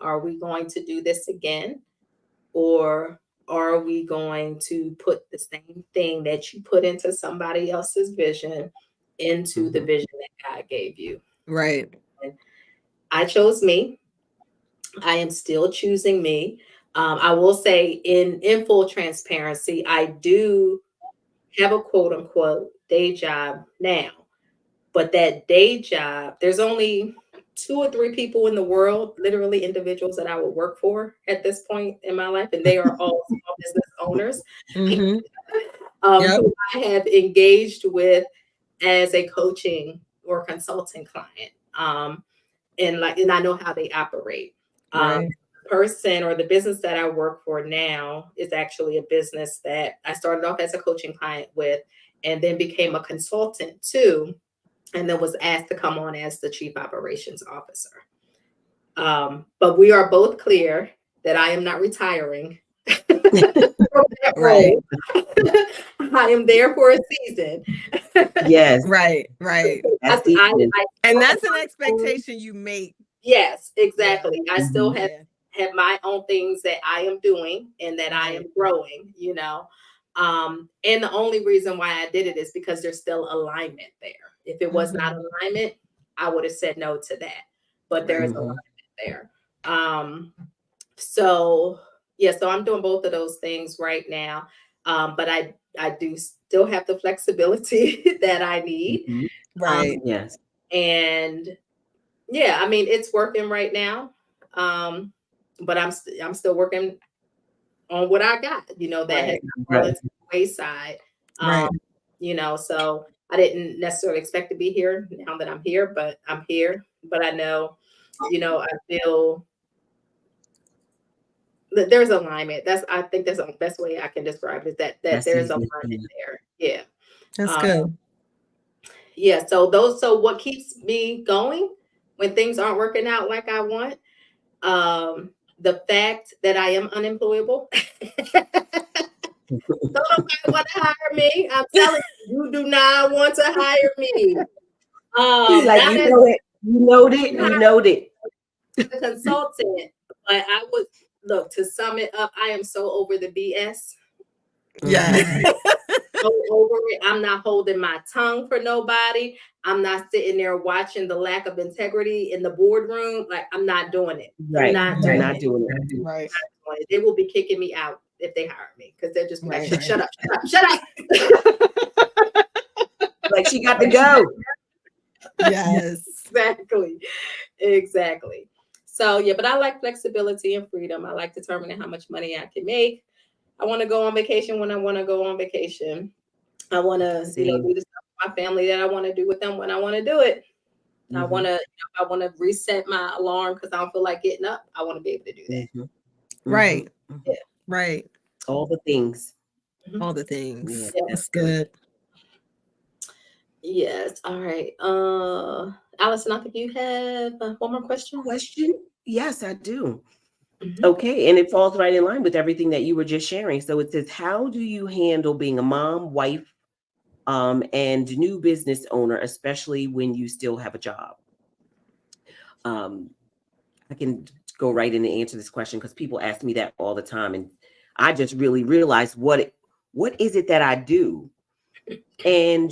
Are we going to do this again? Or are we going to put the same thing that you put into somebody else's vision into the vision that God gave you? Right. And I chose me. I am still choosing me. I will say in full transparency, I do have a quote unquote day job now, but that day job, there's only 2 or 3 people in the world, literally individuals that I would work for at this point in my life, and they are all small business owners Yep. who I have engaged with as a coaching or consulting client. And I know how they operate. Right. The person or the business that I work for now is actually a business that I started off as a coaching client with, and then became a consultant to, and then was asked to come on as the chief operations officer. But we are both clear that I am not retiring from that Right. role. I am there for a season. Yes. Right. Right. That's the And that's an expectation you make. Yes, exactly. Yeah. I still Yeah. have my own things that I am doing and that I am growing, you know. And the only reason why I did it is because there's still alignment there. If it was not alignment, I would have said no to that. But there is alignment there. So yeah, so I'm doing both of those things right now. But I do still have the flexibility that I need. Right. Yes. And yeah, I mean, it's working right now. But I'm still working on what I got, you know, that has fallen to the wayside. Right. You know, so I didn't necessarily expect to be here now that I'm here, but I'm here. But I know, you know, I feel that there's alignment. I think that's the best way I can describe it, that That's there's easy. alignment there. Yeah. That's good. Yeah. So what keeps me going when things aren't working out like I want? The fact that I am unemployable. So nobody want to hire me. I'm telling you, you do not want to hire me. Like, you know it. You know it. A consultant, but I would look, to sum it up, I am so over the BS. Yeah. So over it. I'm not holding my tongue for nobody. I'm not sitting there watching the lack of integrity in the boardroom. Like, I'm not doing it. Right. I'm not You're doing not it. doing it. Right. They will be kicking me out if they hire me, because they're just be like, Right. shut up. Like, she got to go. Yes. Exactly. So yeah, but I like flexibility and freedom. I like determining how much money I can make. I want to go on vacation when I want to go on vacation. I want to, do the stuff with my family that I want to do with them when I want to do it. I want to reset my alarm because I don't feel like getting up. I want to be able to do that. Right. Yeah. Right. All the things. All the things. Yeah. That's good. Yes. All right. Allison, I think you have one more question. Yes, I do. Okay, and it falls right in line with everything that you were just sharing. So it says, how do you handle being a mom, wife, and new business owner, especially when you still have a job? I can go right in and answer this question because people ask me that all the time, and I just really realized what is it that I do, and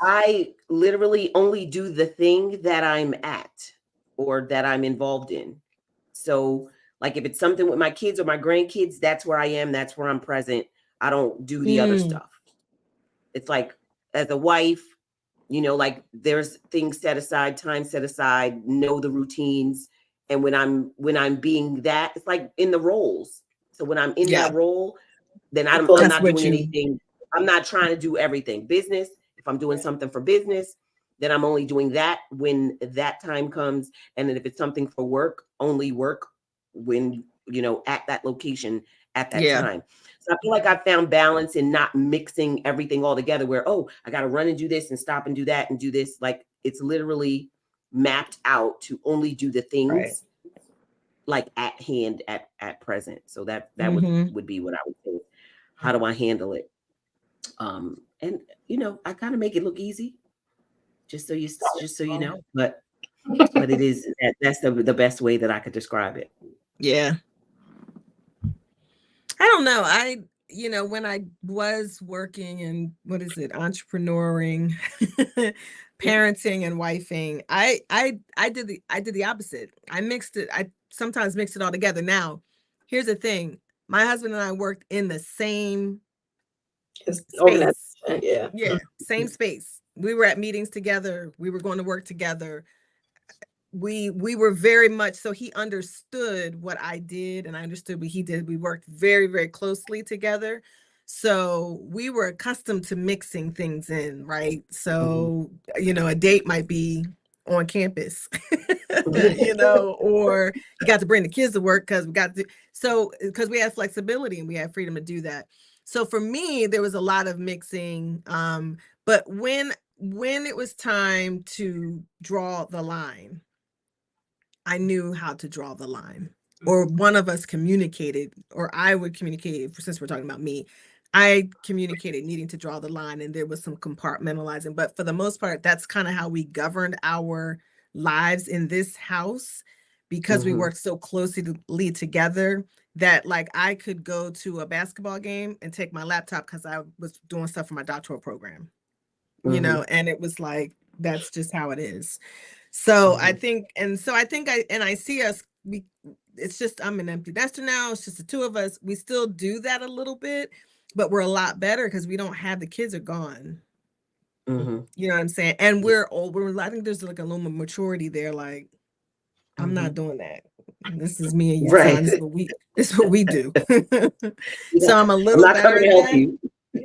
I literally only do the thing that I'm at or that I'm involved in. So, like, if it's something with my kids or my grandkids, that's where I am. That's where I'm present. I don't do the other stuff. It's like, as a wife, like, there's things set aside, time set aside, know the routines. And when I'm being that, it's like in the roles. So when I'm in that role, then I'm not doing anything. I'm not trying to do everything. Business, if I'm doing something for business, then I'm only doing that when that time comes. And then if it's something for work, only work when, at that location at that time. So I feel like I found balance in not mixing everything all together where, I got to run and do this and stop and do that and do this. Like, it's literally mapped out to only do the things like at hand at present. So that Mhm. would be what I would say. How do I handle it? And I kind of make it look easy, just so you know. But it is that's the best way that I could describe it. Yeah. I don't know. When I was working in, what is it, entrepreneuring, parenting and wifing, I did the opposite. I mixed it. I sometimes mixed it all together. Now, here's the thing. My husband and I worked in the same It's space. organization, yeah. Yeah, same space. We were at meetings together. We were going to work together. We were very much so, he understood what I did and I understood what he did. We worked very, very closely together. So we were accustomed to mixing things in, right? So, a date might be on campus, or you got to bring the kids to work because we had flexibility and we had freedom to do that. So for me, there was a lot of mixing. But when it was time to draw the line, I knew how to draw the line, or one of us communicated, or I would communicate, since we're talking about me, I communicated needing to draw the line, and there was some compartmentalizing. But for the most part, that's kind of how we governed our lives in this house, because we worked so closely together that, like, I could go to a basketball game and take my laptop because I was doing stuff for my doctoral program, and it was like, that's just how it is. So I think I see us, it's just, I'm an empty nester now. It's just the two of us. We still do that a little bit, but we're a lot better because we don't have, the kids are gone. You know what I'm saying? And we're old. I think there's like a little maturity there. Like, I'm not doing that. This is me and your son. Right. This is what we do. Yeah. So I'm a I'm little not better coming to at help that. you.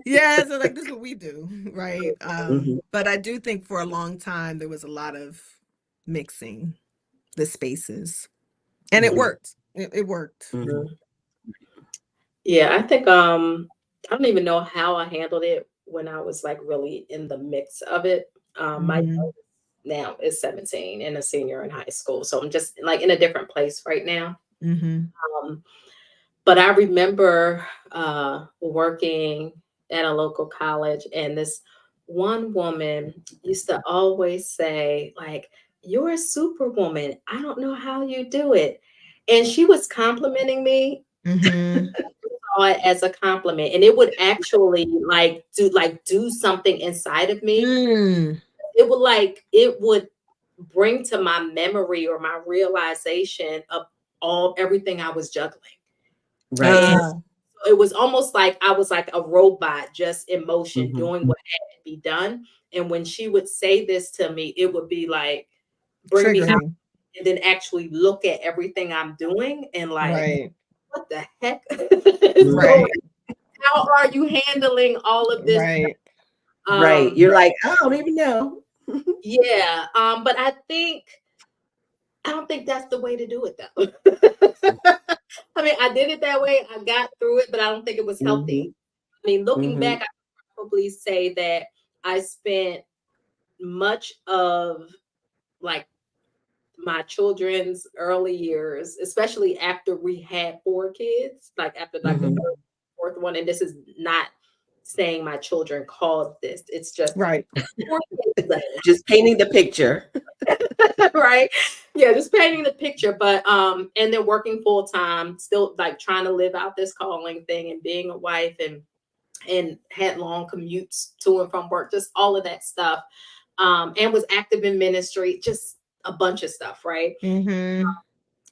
Yeah, so like, this is what we do, right? Mhm. But I do think for a long time there was a lot of mixing the spaces, and it worked. It worked. Mhm. Yeah, I think I don't even know how I handled it when I was like really in the mix of it. My Mhm. youngest now is 17 and a senior in high school. So I'm just like in a different place right now. Mhm. Um, but I remember working at a local college, and this one woman used to always say, like, "You're a superwoman. I don't know how you do it." And she was complimenting me, Mhm. saw it as a compliment, and it would actually do something inside of me. Mm. It would bring to my memory or my realization of everything I was juggling. Right. And Ah. it was almost like I was like a robot just in motion Mhm. doing what had to be done. And when she would say this to me, it would be like bring me out Triggering. and then actually look at everything I'm doing and like, Right. what the heck is going on? Right. How are you handling all of this? Right. Right. Um, You're like, I don't even know. yeah. But I don't think that's the way to do it though. I mean, I did it that way. I got through it, but I don't think it was healthy. Mhm. I mean, looking Mhm. back, I could probably say that I spent much of like my children's early years, especially after we had 4 kids, like after like the Mhm. third, fourth one. And this is not saying my children caused this. It's just Right. 4 kids is a Just painting the picture. right? Yeah, just painting the picture. But and then working full time, still like trying to live out this calling thing and being a wife and had long commutes to and from work, just all of that stuff. And was active in ministry, just a bunch of stuff, right? Mhm.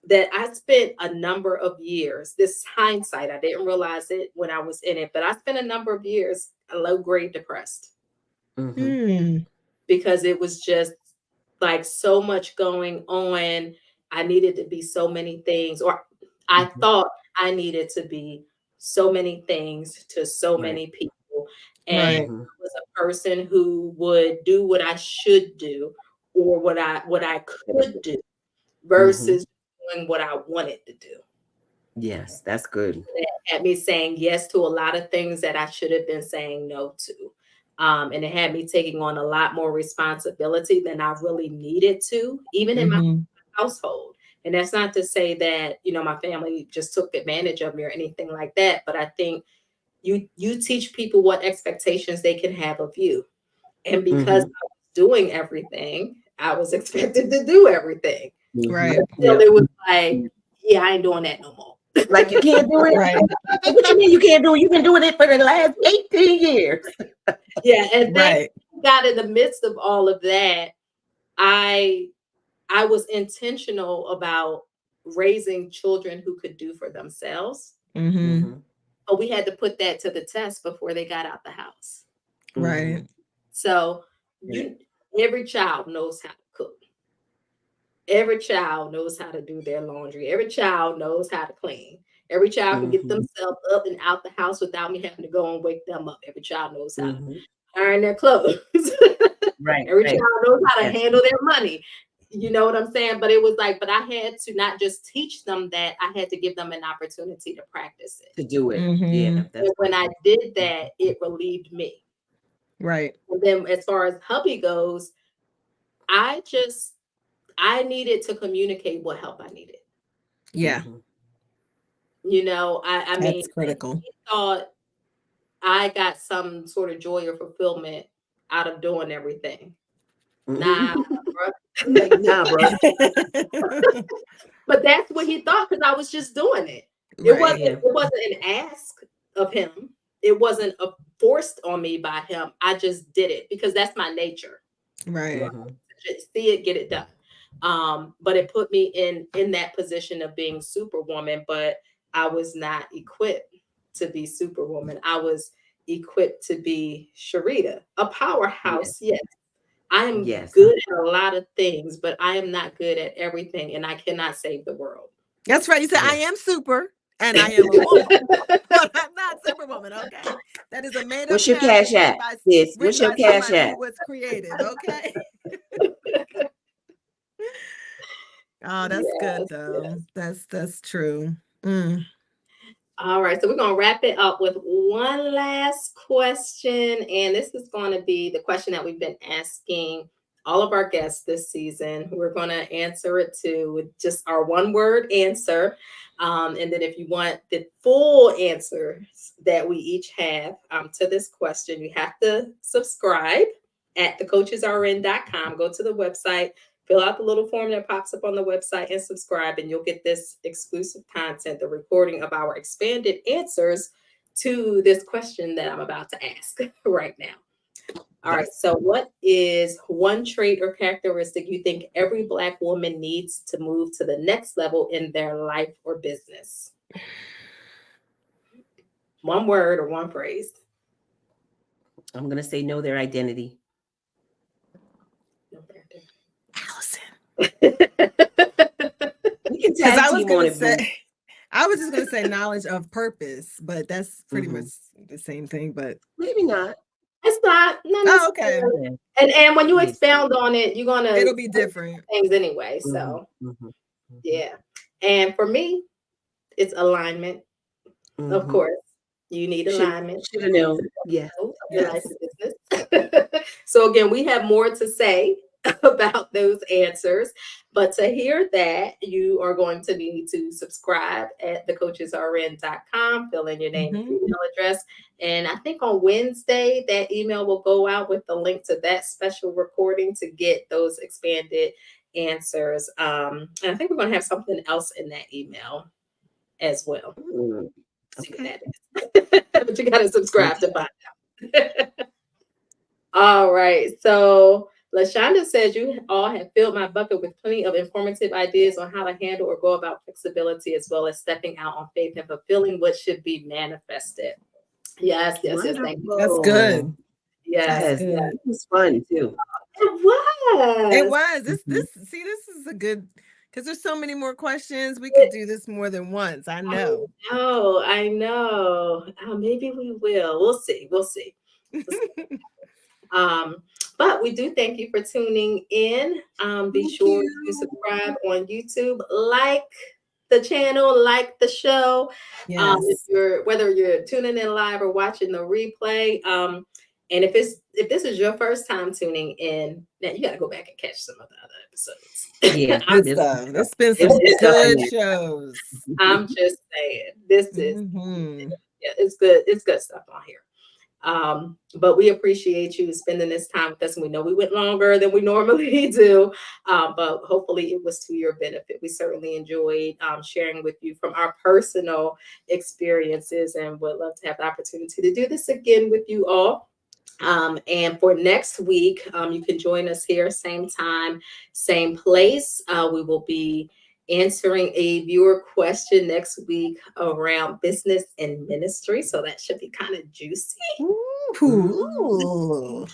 That I spent a number of years, this hindsight, I didn't realize it when I was in it, but I spent a number of years low grade depressed Mhm. Mm. because it was just like so much going on. I needed to be so many things, or I Mhm. thought I needed to be so many things to so Right. many people. And Right. Mhm. I was a person who would do what I should do or what I could do Mhm. versus doing what I wanted to do. Yes, that's good. That had me saying yes to a lot of things that I should have been saying no to. And it had me taking on a lot more responsibility than I really needed to, even in my Mhm. household. And that's not to say that, my family just took advantage of me or anything like that. But I think you teach people what expectations they can have of you. And because I was doing everything, I was expected to do everything. Right. Until it was like, yeah, I ain't doing that no more. Like you can't do it. Right. What you mean you can't do it? You've been doing it for the last 18 years. Yeah. And then Right. got in the midst of all of that, I was intentional about raising children who could do for themselves. Mm-hmm. But we had to put that to the test before they got out the house. Right. So every child knows how to cook. Every child knows how to do their laundry. Every child knows how to clean. Every child can get themselves up and out the house without me having to go and wake them up. Every child knows how to iron their clothes. Right. Every child knows how to handle their money. You know what I'm saying? But it was like, but I had to not just teach them that, I had to give them an opportunity to practice it. To do it. Mm-hmm. And when I did that, it relieved me. Right. And then as far as hubby goes, I needed to communicate what help I needed. Yeah. I mean, That's critical. he thought I got some sort of joy or fulfillment out of doing everything. Nah, bro. Nah, bro. But that's what he thought, because I was just doing it. Right. It wasn't an ask of him. It wasn't forced on me by him. I just did it because that's my nature. Right. Just see it, get it done. But it put me in that position of being superwoman, but I was not equipped to be superwoman. I was equipped to be Sharita, a powerhouse. Yes. I am good at a lot of things, but I am not good at everything, and I cannot save the world. That's right. You said I am super and I am a woman, but I'm not superwoman. Okay, that is a made up. What's your cash app? Yes. What's your cash app? Who was creative? Okay. Oh, that's good though. That's true. All right, so we're going to wrap it up with one last question. And this is going to be the question that we've been asking all of our guests this season. We're going to answer it too with just our one-word answer. And then if you want the full answers that we each have to this question, you have to subscribe at thecoachesrn.com. Go to the website, fill out the little form that pops up on the website and subscribe, and you'll get this exclusive content, the recording of our expanded answers to this question that I'm about to ask right now. All right. So what is one trait or characteristic you think every Black woman needs to move to the next level in their life or business? One word or one phrase. I'm going to say know their identity. Allison. Because I was going to say, I was just going to say knowledge of purpose, but that's pretty much the same thing. But maybe not. It's not. Oh, okay. And when you expound on it, you're gonna. It'll be different things anyway. So, yeah. And for me, it's alignment. Of course, you need alignment. Should have known. Yeah. So again, we have more to say about those answers, but to hear that, you are going to need to subscribe at thecoachesrn.com, fill in your name and email address, and I think on Wednesday that email will go out with the link to that special recording to get those expanded answers. And I think we're going to have something else in that email as well. See what that is. But you got to subscribe to find out. All right, so LaShonda says you all have filled my bucket with plenty of informative ideas on how to handle or go about flexibility, as well as stepping out on faith and fulfilling what should be manifested. Yes. Thank you. That's good. Yes. It was fun too. It was. This is a good, because there's so many more questions. We could do this more than once. I know. I know. Maybe we will. We'll see. But we do thank you for tuning in. Be sure to subscribe on YouTube, like the channel, like the show. Yes. Whether you're tuning in live or watching the replay. And if this is your first time tuning in, now you got to go back and catch some of the other episodes. Yeah, Good stuff. There's been some good shows. I'm just saying, this is it's good. It's good stuff on here. But we appreciate you spending this time with us, and we know we went longer than we normally do, but hopefully it was to your benefit. We certainly enjoyed sharing with you from our personal experiences, and would love to have the opportunity to do this again with you all. And for next week, you can join us here, same time, same place. We will be answering a viewer question next week around business and ministry. So that should be kind of juicy. Ooh.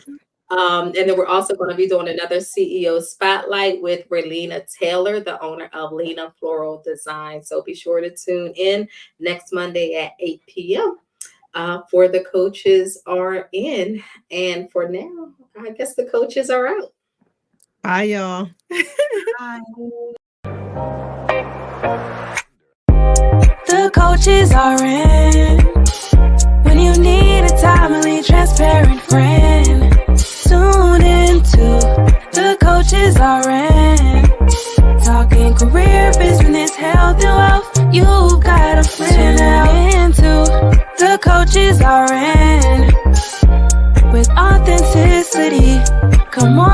And then we're also going to be doing another CEO spotlight with Relina Taylor, the owner of Lena Floral Design. So be sure to tune in next Monday at 8 p.m. For the coaches are in. And for now, I guess the coaches are out. Bye, y'all. Bye. The coaches are in. When you need a timely, transparent friend, tune into the coaches are in. Talking career, business, health, and wealth. You've got a friend now. Into the coaches are in. With authenticity, come on.